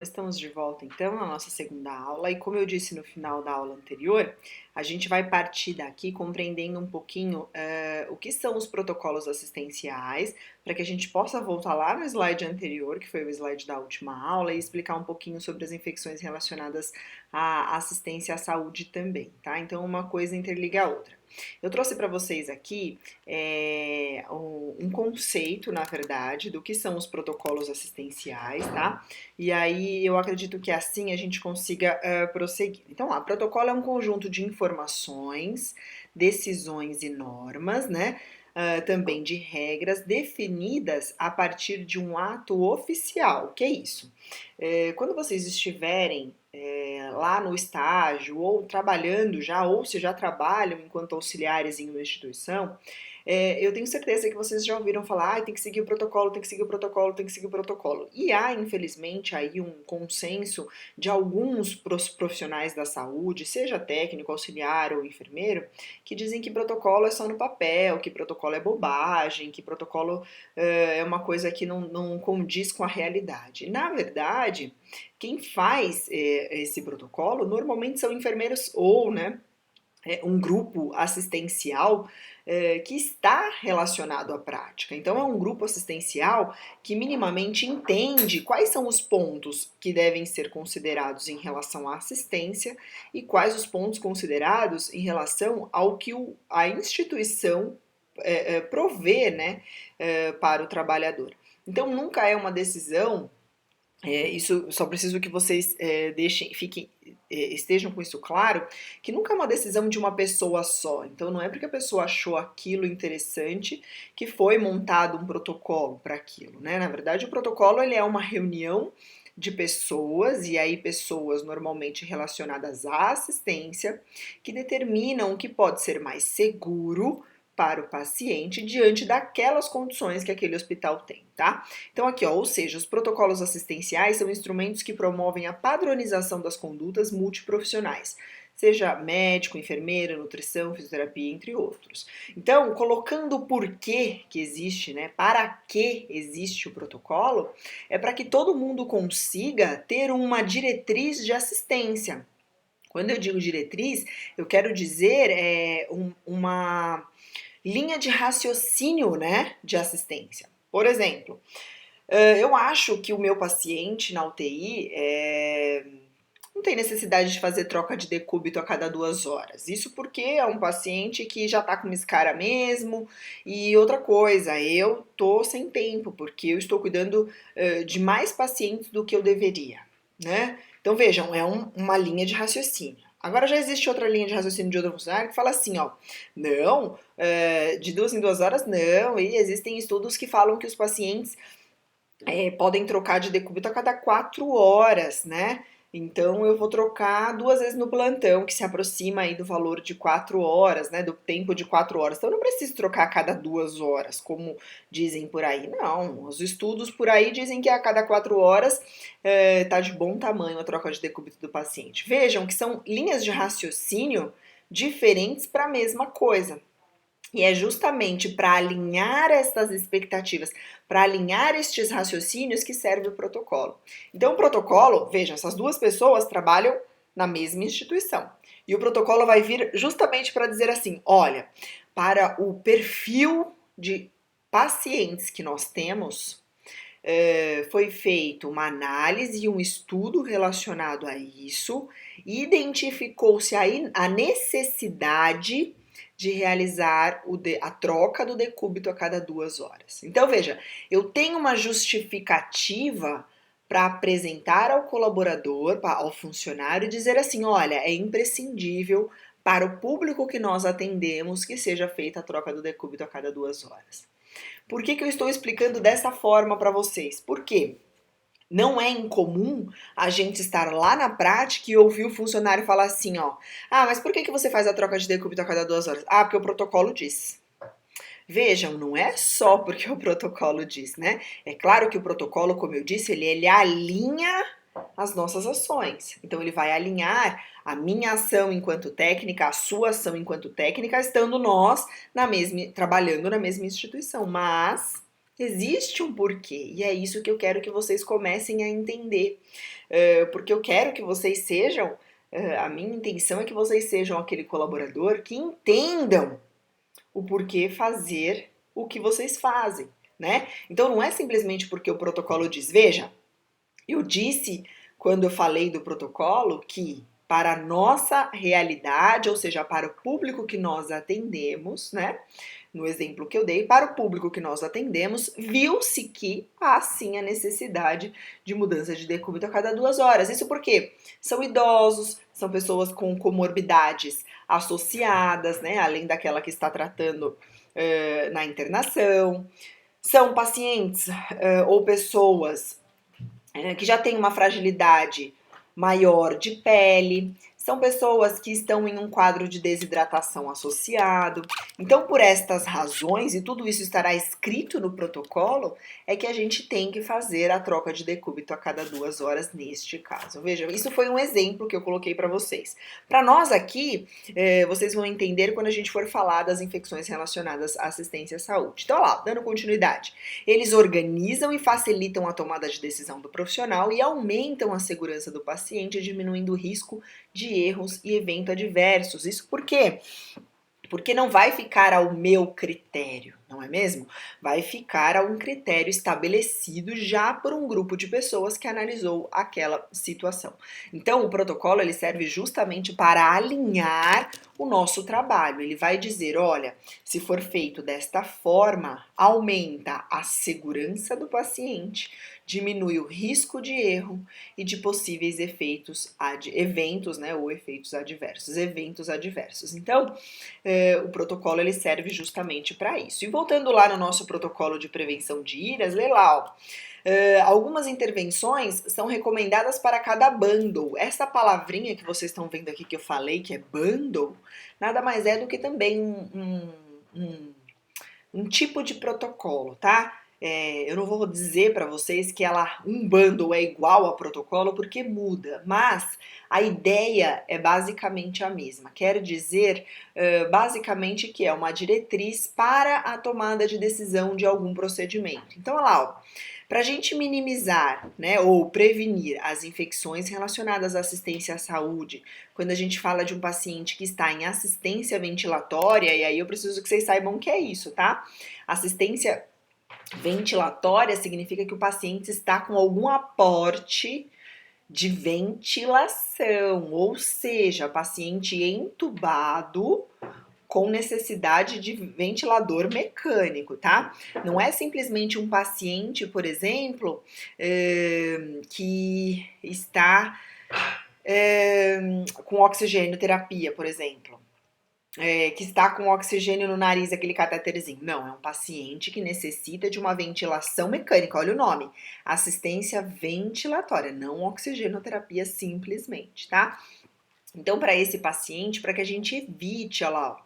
Estamos de volta então na nossa segunda aula e como eu disse no final da aula anterior, a gente vai partir daqui compreendendo um pouquinho o que são os protocolos assistenciais, para que a gente possa voltar lá no slide anterior, que foi o slide da última aula, e explicar um pouquinho sobre as infecções relacionadas à assistência à saúde também, tá? Então uma coisa interliga a outra. Eu trouxe para vocês aqui um conceito, na verdade, do que são os protocolos assistenciais, tá? E aí eu acredito que assim a gente consiga prosseguir. Então, lá, protocolo é um conjunto de informações, decisões e normas, né? Também de regras definidas a partir de um ato oficial. O que é isso? Quando vocês estiverem lá no estágio ou trabalhando já, ou se já trabalham enquanto auxiliares em uma instituição, eu tenho certeza que vocês já ouviram falar, tem que seguir o protocolo, tem que seguir o protocolo, tem que seguir o protocolo. E há, infelizmente, aí um consenso de alguns profissionais da saúde, seja técnico, auxiliar ou enfermeiro, que dizem que protocolo é só no papel, que protocolo é bobagem, que protocolo é uma coisa que não condiz com a realidade. Na verdade, quem faz esse protocolo normalmente são enfermeiros ou, né, um grupo assistencial que está relacionado à prática. Então, é um grupo assistencial que minimamente entende quais são os pontos que devem ser considerados em relação à assistência e quais os pontos considerados em relação ao que a instituição provê, né, para o trabalhador. Então, nunca é uma decisão. Isso só preciso que vocês estejam com isso claro, que nunca é uma decisão de uma pessoa só. Então não é porque a pessoa achou aquilo interessante que foi montado um protocolo para aquilo, né? Na verdade, o protocolo ele é uma reunião de pessoas, e aí pessoas normalmente relacionadas à assistência, que determinam o que pode ser mais seguro para o paciente diante daquelas condições que aquele hospital tem, tá? Então aqui, ó, ou seja, os protocolos assistenciais são instrumentos que promovem a padronização das condutas multiprofissionais, seja médico, enfermeira, nutrição, fisioterapia, entre outros. Então, colocando o porquê que existe, né? Para que existe o protocolo, é para que todo mundo consiga ter uma diretriz de assistência. Quando eu digo diretriz, eu quero dizer uma linha de raciocínio, né, de assistência. Por exemplo, eu acho que o meu paciente na UTI não tem necessidade de fazer troca de decúbito a cada 2 horas. Isso porque é um paciente que já tá com uma escara mesmo. E outra coisa, eu tô sem tempo, porque eu estou cuidando de mais pacientes do que eu deveria, né? Então vejam, é uma linha de raciocínio. Agora já existe outra linha de raciocínio de outro funcionário que fala assim, ó, não, de 2 em 2 horas não, e existem estudos que falam que os pacientes podem trocar de decúbito a cada 4 horas, né? Então eu vou trocar 2 vezes no plantão, que se aproxima aí do valor de 4 horas, né? Do tempo de 4 horas. Então eu não preciso trocar a cada 2 horas, como dizem por aí. Não, os estudos por aí dizem que a cada 4 horas tá de bom tamanho a troca de decúbito do paciente. Vejam que são linhas de raciocínio diferentes para a mesma coisa. E é justamente para alinhar estas expectativas, para alinhar estes raciocínios que serve o protocolo. Então, o protocolo, veja, essas duas pessoas trabalham na mesma instituição. E o protocolo vai vir justamente para dizer assim: olha, para o perfil de pacientes que nós temos, foi feito uma análise e um estudo relacionado a isso, e identificou-se a necessidade de realizar a troca do decúbito a cada 2 horas. Então, veja, eu tenho uma justificativa para apresentar ao colaborador, ao funcionário, e dizer assim: olha, é imprescindível para o público que nós atendemos que seja feita a troca do decúbito a cada 2 horas. Por que eu estou explicando dessa forma para vocês? Porque não é incomum a gente estar lá na prática e ouvir o funcionário falar assim, ó, mas por que você faz a troca de decúbito a cada 2 horas? Porque o protocolo diz. Vejam, não é só porque o protocolo diz, né? É claro que o protocolo, como eu disse, ele alinha as nossas ações. Então, ele vai alinhar a minha ação enquanto técnica, a sua ação enquanto técnica, estando nós trabalhando na mesma instituição. Mas Existe um porquê, e é isso que eu quero que vocês comecem a entender. Porque eu quero que vocês sejam, a minha intenção é que vocês sejam aquele colaborador que entendam o porquê fazer o que vocês fazem, né? Então não é simplesmente porque o protocolo diz, veja, eu disse quando eu falei do protocolo que para a nossa realidade, ou seja, para o público que nós atendemos, né? No exemplo que eu dei, para o público que nós atendemos, viu-se que há sim a necessidade de mudança de decúbito a cada 2 horas. Isso porque são idosos, são pessoas com comorbidades associadas, né? Além daquela que está tratando na internação. São pacientes ou pessoas que já têm uma fragilidade maior de pele, são pessoas que estão em um quadro de desidratação associado. Então, por estas razões, e tudo isso estará escrito no protocolo, é que a gente tem que fazer a troca de decúbito a cada 2 horas neste caso. Veja, isso foi um exemplo que eu coloquei para vocês. Para nós aqui, vocês vão entender quando a gente for falar das infecções relacionadas à assistência à saúde. Então, lá, dando continuidade. Eles organizam e facilitam a tomada de decisão do profissional e aumentam a segurança do paciente, diminuindo o risco de erros e eventos adversos. Isso por quê? Porque não vai ficar ao meu critério, não é mesmo? Vai ficar a um critério estabelecido já por um grupo de pessoas que analisou aquela situação. Então, o protocolo ele serve justamente para alinhar o nosso trabalho. Ele vai dizer, olha, se for feito desta forma, aumenta a segurança do paciente, diminui o risco de erro e de possíveis eventos, né, ou efeitos adversos. Então, o protocolo ele serve justamente para isso. E voltando lá no nosso protocolo de prevenção de IRAS, lê lá, ó. Algumas intervenções são recomendadas para cada bundle. Essa palavrinha que vocês estão vendo aqui que eu falei, que é bundle, nada mais é do que também um tipo de protocolo, tá? Eu não vou dizer para vocês que um bundle é igual a protocolo, porque muda, mas a ideia é basicamente a mesma. Quer dizer, basicamente, que é uma diretriz para a tomada de decisão de algum procedimento. Então, olha lá, ó. Para a gente minimizar, né, ou prevenir as infecções relacionadas à assistência à saúde, quando a gente fala de um paciente que está em assistência ventilatória, e aí eu preciso que vocês saibam o que é isso, tá? Assistência ventilatória significa que o paciente está com algum aporte de ventilação, ou seja, paciente entubado com necessidade de ventilador mecânico, tá? Não é simplesmente um paciente, por exemplo, que está com oxigênio terapia, por exemplo. Que está com oxigênio no nariz, aquele catéterzinho. Não, é um paciente que necessita de uma ventilação mecânica. Olha o nome, assistência ventilatória, não oxigenoterapia simplesmente, tá? Então, para esse paciente, para que a gente evite, olha lá,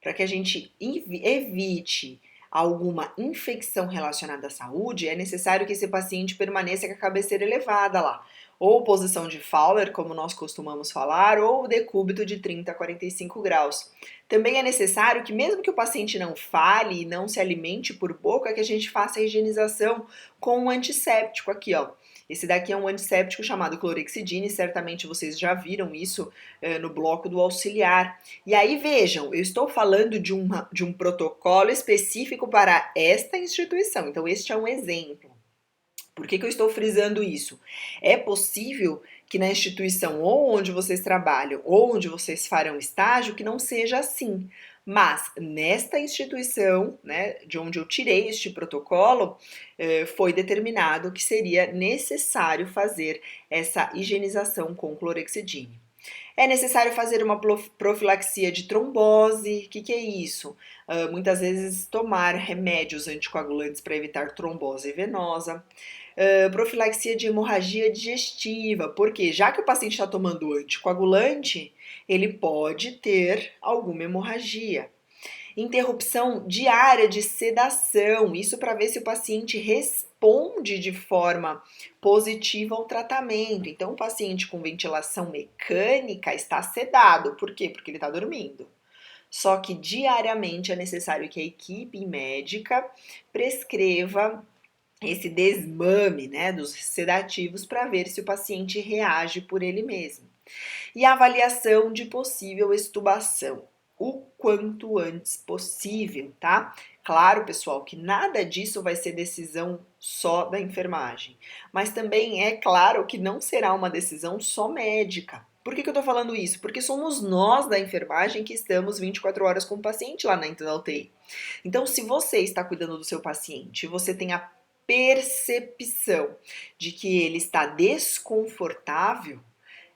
para que a gente evite alguma infecção relacionada à saúde, é necessário que esse paciente permaneça com a cabeceira elevada lá, ou posição de Fowler, como nós costumamos falar, ou decúbito de 30 a 45 graus. Também é necessário que, mesmo que o paciente não fale e não se alimente por boca, que a gente faça a higienização com um antisséptico aqui, ó. Esse daqui é um antisséptico chamado clorexidine, certamente vocês já viram isso no bloco do auxiliar. E aí vejam, eu estou falando de um protocolo específico para esta instituição, então este é um exemplo. Por que eu estou frisando isso? É possível que na instituição ou onde vocês trabalham ou onde vocês farão estágio que não seja assim. Mas nesta instituição, né, de onde eu tirei este protocolo, foi determinado que seria necessário fazer essa higienização com clorexidine. É necessário fazer uma profilaxia de trombose. O que é isso? Muitas vezes tomar remédios anticoagulantes para evitar trombose venosa. Profilaxia de hemorragia digestiva, porque já que o paciente está tomando anticoagulante, ele pode ter alguma hemorragia. Interrupção diária de sedação, isso para ver se o paciente responde de forma positiva ao tratamento. Então, o paciente com ventilação mecânica está sedado, por quê? Porque ele está dormindo. Só que diariamente é necessário que a equipe médica prescreva esse desmame, né, dos sedativos para ver se o paciente reage por ele mesmo. E a avaliação de possível extubação, o quanto antes possível, tá? Claro, pessoal, que nada disso vai ser decisão só da enfermagem, mas também é claro que não será uma decisão só médica. Por que eu tô falando isso? Porque somos nós da enfermagem que estamos 24 horas com o paciente lá dentro da UTI. Então, se você está cuidando do seu paciente, você tem a percepção de que ele está desconfortável,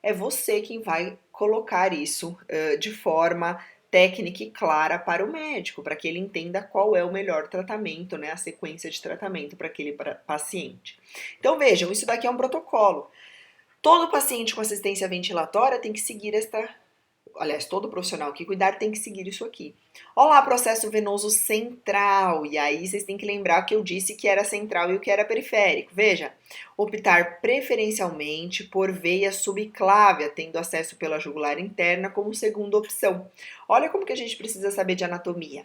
é você quem vai colocar isso de forma técnica e clara para o médico, para que ele entenda qual é o melhor tratamento, né, a sequência de tratamento para aquele paciente. Então vejam, isso daqui é um protocolo. Todo paciente com assistência ventilatória tem que seguir esta. Aliás, todo profissional que cuidar tem que seguir isso aqui. Olá, processo venoso central. E aí vocês têm que lembrar que eu disse que era central e o que era periférico. Veja, optar preferencialmente por veia subclávia, tendo acesso pela jugular interna como segunda opção. Olha como que a gente precisa saber de anatomia.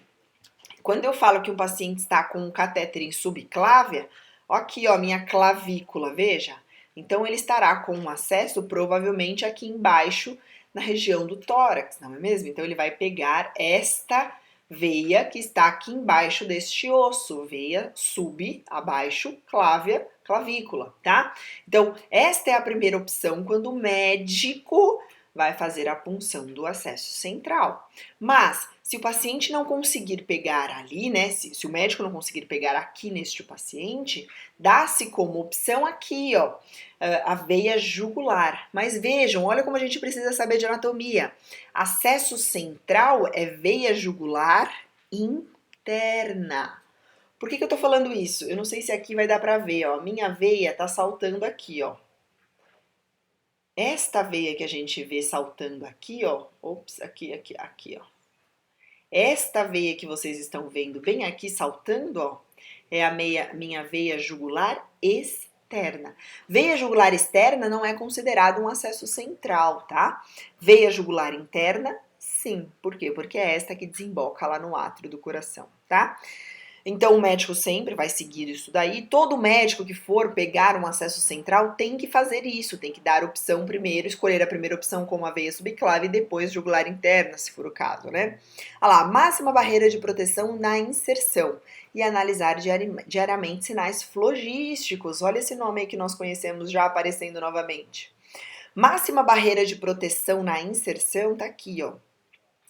Quando eu falo que um paciente está com um catéter em subclávia, aqui ó, minha clavícula, veja. Então ele estará com um acesso provavelmente aqui embaixo na região do tórax, não é mesmo? Então ele vai pegar esta veia que está aqui embaixo deste osso, veia sub, abaixo, clávia, clavícula, tá? Então esta é a primeira opção quando o médico vai fazer a punção do acesso central. Mas se o paciente não conseguir pegar ali, né? Se o médico não conseguir pegar aqui neste paciente, dá-se como opção aqui, ó, a veia jugular. Mas vejam, olha como a gente precisa saber de anatomia. Acesso central é veia jugular interna. Por que eu tô falando isso? Eu não sei se aqui vai dar pra ver, ó. Minha veia tá saltando aqui, ó. Esta veia que a gente vê saltando aqui, ó. Ops, aqui, ó. Esta veia que vocês estão vendo bem aqui saltando, ó, é a minha veia jugular externa. Veia jugular externa não é considerado um acesso central, tá? Veia jugular interna, sim. Por quê? Porque é esta que desemboca lá no átrio do coração, tá? Então o médico sempre vai seguir isso daí. Todo médico que for pegar um acesso central tem que fazer isso, tem que dar opção primeiro, escolher a primeira opção como a veia subclave e depois jugular interna, se for o caso, né? Olha lá, máxima barreira de proteção na inserção e analisar diariamente sinais flogísticos. Olha esse nome aí que nós conhecemos já aparecendo novamente. Máxima barreira de proteção na inserção tá aqui, ó.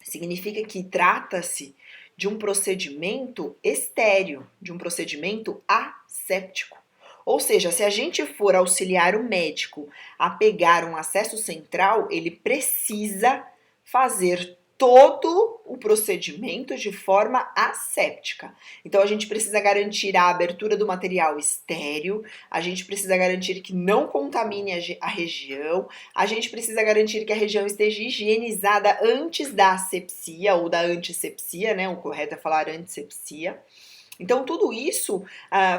Significa que trata-se de um procedimento estéril, de um procedimento asséptico. Ou seja, se a gente for auxiliar o médico a pegar um acesso central, ele precisa fazer todo o procedimento de forma asséptica. Então a gente precisa garantir a abertura do material estéril, a gente precisa garantir que não contamine a região, a gente precisa garantir que a região esteja higienizada antes da asepsia ou da antisepsia, né? O correto é falar antisepsia. Então, tudo isso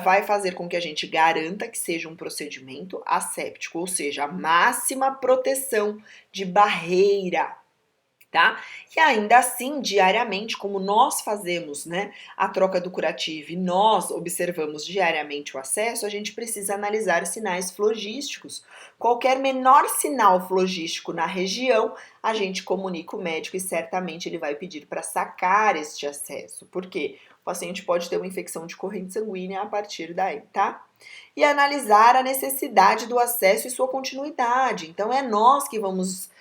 vai fazer com que a gente garanta que seja um procedimento asséptico, ou seja, a máxima proteção de barreira, tá? E ainda assim, diariamente, como nós fazemos, né, a troca do curativo e nós observamos diariamente o acesso, a gente precisa analisar sinais flogísticos. Qualquer menor sinal flogístico na região, a gente comunica o médico e certamente ele vai pedir para sacar este acesso. Por quê? O paciente pode ter uma infecção de corrente sanguínea a partir daí, tá? E analisar a necessidade do acesso e sua continuidade. Então, é nós que vamos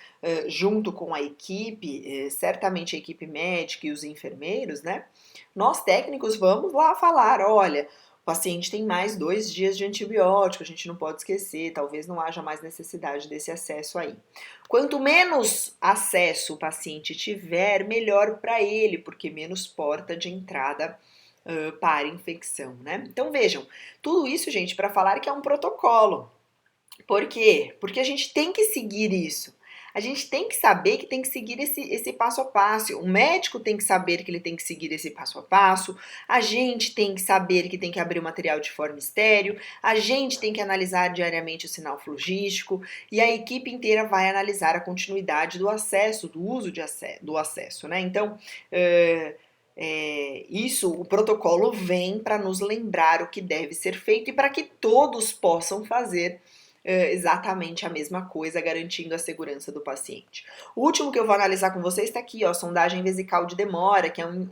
junto com a equipe, certamente a equipe médica e os enfermeiros, né? Nós técnicos vamos lá falar, olha, o paciente tem mais 2 dias de antibiótico, a gente não pode esquecer, talvez não haja mais necessidade desse acesso aí. Quanto menos acesso o paciente tiver, melhor para ele, porque menos porta de entrada para infecção, né? Então vejam, tudo isso, gente, para falar que é um protocolo. Por quê? Porque a gente tem que seguir isso. A gente tem que saber que tem que seguir esse passo a passo. O médico tem que saber que ele tem que seguir esse passo a passo. A gente tem que saber que tem que abrir o material de forma estéril. A gente tem que analisar diariamente o sinal flogístico. E a equipe inteira vai analisar a continuidade do acesso, do uso do acesso, né? Então, o protocolo vem para nos lembrar o que deve ser feito e para que todos possam fazer exatamente a mesma coisa, garantindo a segurança do paciente. O último que eu vou analisar com vocês está aqui, ó, sondagem vesical de demora, que é um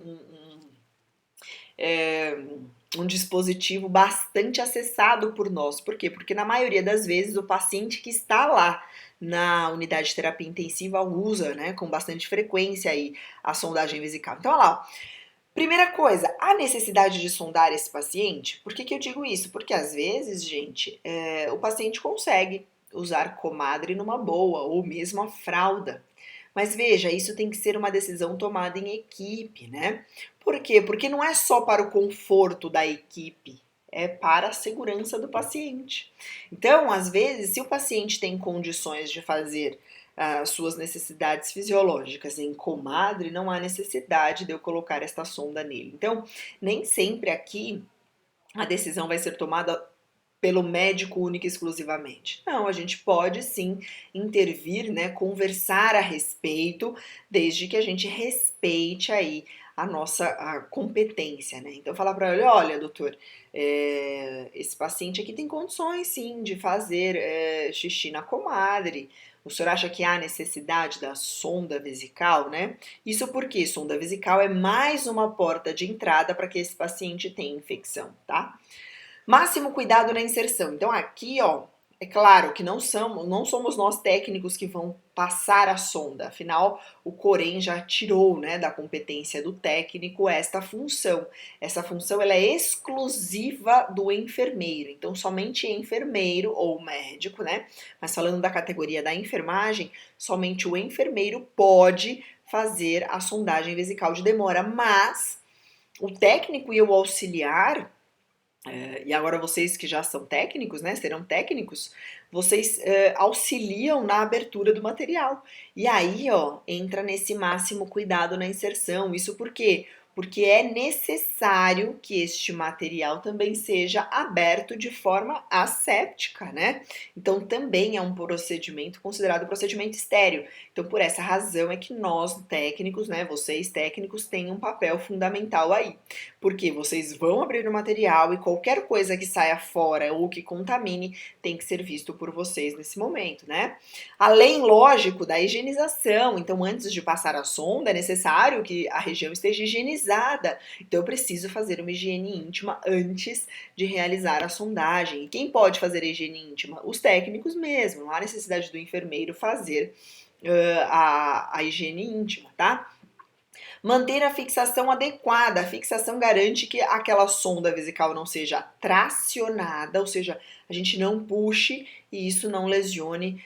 dispositivo bastante acessado por nós. Por quê? Porque na maioria das vezes o paciente que está lá na unidade de terapia intensiva usa, né, com bastante frequência aí a sondagem vesical. Então, olha lá, primeira coisa, a necessidade de sondar esse paciente. Por que eu digo isso? Porque às vezes, gente, o paciente consegue usar comadre numa boa, ou mesmo a fralda. Mas veja, isso tem que ser uma decisão tomada em equipe, né? Por quê? Porque não é só para o conforto da equipe, é para a segurança do paciente. Então, às vezes, se o paciente tem condições de fazer as suas necessidades fisiológicas em comadre, não há necessidade de eu colocar esta sonda nele. Então, nem sempre aqui a decisão vai ser tomada pelo médico único e exclusivamente. Não, a gente pode sim intervir, né, conversar a respeito, desde que a gente respeite aí a competência, né? Então falar para ele, olha, doutor, esse paciente aqui tem condições sim de fazer xixi na comadre. O senhor acha que há necessidade da sonda vesical, né? Isso porque sonda vesical é mais uma porta de entrada para que esse paciente tenha infecção, tá? Máximo cuidado na inserção. Então aqui, ó, é claro que não somos nós técnicos que vão passar a sonda. Afinal, o Corém já tirou, né, da competência do técnico esta função. Essa função ela é exclusiva do enfermeiro. Então somente enfermeiro ou médico, né? Mas falando da categoria da enfermagem, somente o enfermeiro pode fazer a sondagem vesical de demora, mas o técnico e o auxiliar e agora vocês que já são técnicos, né, serão técnicos, vocês auxiliam na abertura do material. E aí, ó, entra nesse máximo cuidado na inserção. Isso por quê? Porque é necessário que este material também seja aberto de forma asséptica, né? Então também é um procedimento considerado procedimento estéril. Então por essa razão é que nós técnicos, né, vocês técnicos têm um papel fundamental aí. Porque vocês vão abrir o material e qualquer coisa que saia fora ou que contamine tem que ser visto por vocês nesse momento, né? Além, lógico, da higienização. Então, antes de passar a sonda, é necessário que a região esteja higienizada. Então, eu preciso fazer uma higiene íntima antes de realizar a sondagem. E quem pode fazer a higiene íntima? Os técnicos mesmo. Não há necessidade do enfermeiro fazer a higiene íntima, tá? Manter a fixação adequada. A fixação garante que aquela sonda vesical não seja tracionada, ou seja, a gente não puxe e isso não lesione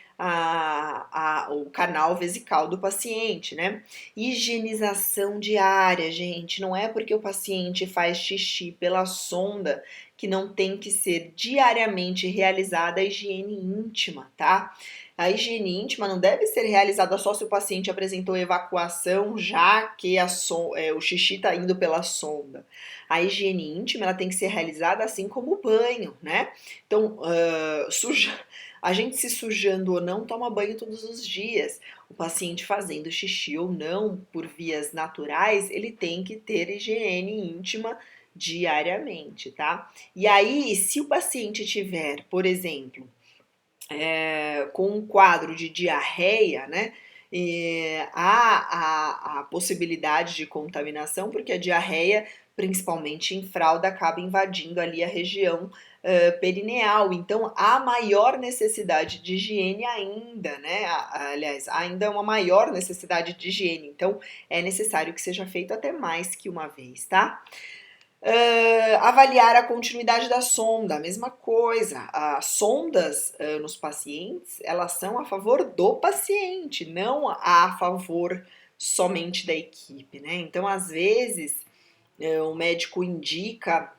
o canal vesical do paciente, né? Higienização diária, gente. Não é porque o paciente faz xixi pela sonda que não tem que ser diariamente realizada a higiene íntima, tá? A higiene íntima não deve ser realizada só se o paciente apresentou evacuação, já que o xixi está indo pela sonda. A higiene íntima ela tem que ser realizada assim como o banho, né? Então, a gente se sujando ou não toma banho todos os dias. O paciente fazendo xixi ou não por vias naturais, ele tem que ter higiene íntima diariamente, tá? E aí, se o paciente tiver, por exemplo, com um quadro de diarreia, né? Há a possibilidade de contaminação, porque a diarreia, principalmente em fralda, acaba invadindo ali a região perineal. Então, há maior necessidade de higiene ainda, né? Aliás, ainda uma maior necessidade de higiene. Então, é necessário que seja feito até mais que uma vez, tá? Avaliar a continuidade da sonda, a mesma coisa. As sondas nos pacientes, elas são a favor do paciente, não a favor somente da equipe, né? Então, às vezes, o médico indica.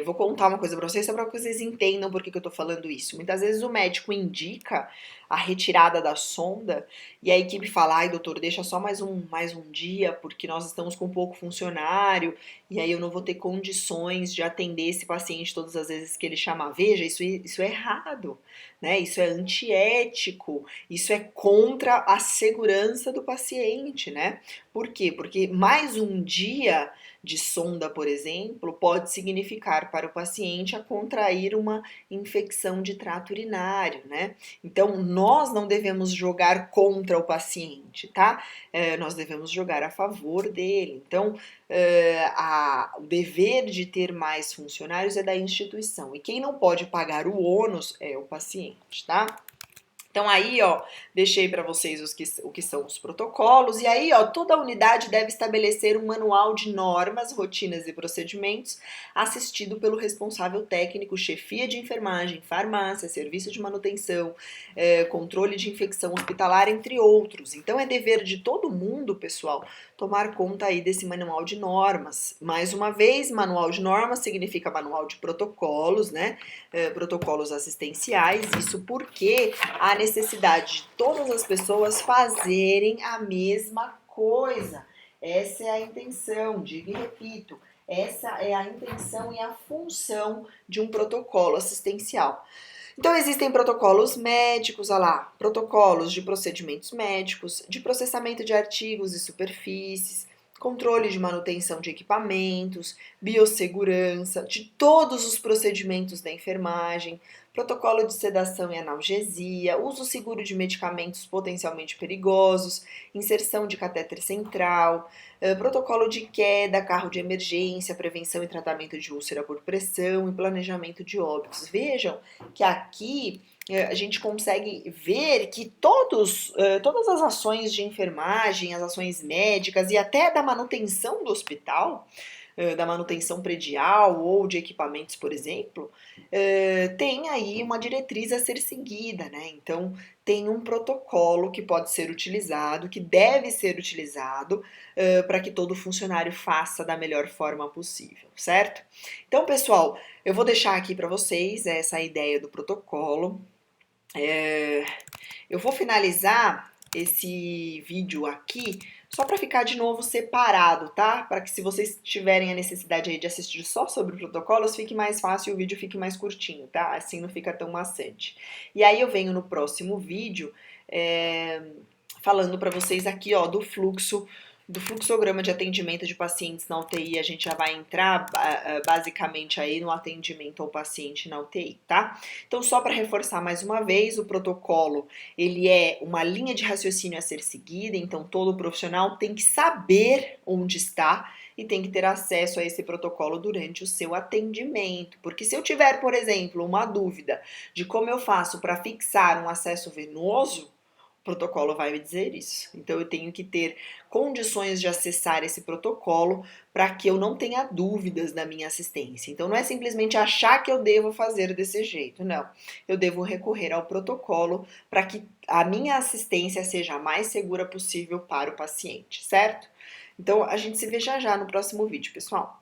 Vou contar uma coisa para vocês, só para que vocês entendam por que eu tô falando isso. Muitas vezes o médico indica a retirada da sonda e a equipe fala, ai doutor, deixa só mais um dia porque nós estamos com pouco funcionário e aí eu não vou ter condições de atender esse paciente todas as vezes que ele chamar. Veja, isso é errado, né? Isso é antiético, isso é contra a segurança do paciente, né? Por quê? Porque mais um dia de sonda, por exemplo, pode significar para o paciente a contrair uma infecção de trato urinário, né? Então, nós não devemos jogar contra o paciente, tá? Nós devemos jogar a favor dele. Então, o dever de ter mais funcionários é da instituição. E quem não pode pagar o ônus é o paciente, tá? Então aí, ó, deixei para vocês o que são os protocolos e aí, ó, toda unidade deve estabelecer um manual de normas, rotinas e procedimentos assistido pelo responsável técnico, chefia de enfermagem, farmácia, serviço de manutenção, controle de infecção hospitalar, entre outros. Então é dever de todo mundo, pessoal, tomar conta aí desse manual de normas. Mais uma vez, manual de normas significa manual de protocolos, né? Protocolos assistenciais, isso porque a necessidade de todas as pessoas fazerem a mesma coisa. Essa é a intenção, digo e repito, essa é a intenção e a função de um protocolo assistencial. Então, existem protocolos médicos, olha lá, protocolos de procedimentos médicos, de processamento de artigos e superfícies, controle de manutenção de equipamentos, biossegurança, de todos os procedimentos da enfermagem, protocolo de sedação e analgesia, uso seguro de medicamentos potencialmente perigosos, inserção de catéter central, protocolo de queda, carro de emergência, prevenção e tratamento de úlcera por pressão e planejamento de óbitos. Vejam que aqui a gente consegue ver que todas as ações de enfermagem, as ações médicas e até da manutenção do hospital, da manutenção predial ou de equipamentos, por exemplo, tem aí uma diretriz a ser seguida, né? Então, tem um protocolo que pode ser utilizado, que deve ser utilizado para que todo funcionário faça da melhor forma possível, certo? Então, pessoal, eu vou deixar aqui para vocês essa ideia do protocolo. Eu vou finalizar esse vídeo aqui só para ficar de novo separado, tá? Para que se vocês tiverem a necessidade aí de assistir só sobre protocolos, fique mais fácil e o vídeo fique mais curtinho, tá? Assim não fica tão maçante. E aí eu venho no próximo vídeo falando para vocês aqui, ó, do fluxograma de atendimento de pacientes na UTI. A gente já vai entrar basicamente aí no atendimento ao paciente na UTI, tá? Então, só para reforçar mais uma vez, o protocolo, ele é uma linha de raciocínio a ser seguida, então todo profissional tem que saber onde está e tem que ter acesso a esse protocolo durante o seu atendimento. Porque se eu tiver, por exemplo, uma dúvida de como eu faço para fixar um acesso venoso, o protocolo vai me dizer isso. Então, eu tenho que ter condições de acessar esse protocolo para que eu não tenha dúvidas da minha assistência. Então, não é simplesmente achar que eu devo fazer desse jeito, não. Eu devo recorrer ao protocolo para que a minha assistência seja a mais segura possível para o paciente, certo? Então, a gente se vê já no próximo vídeo, pessoal.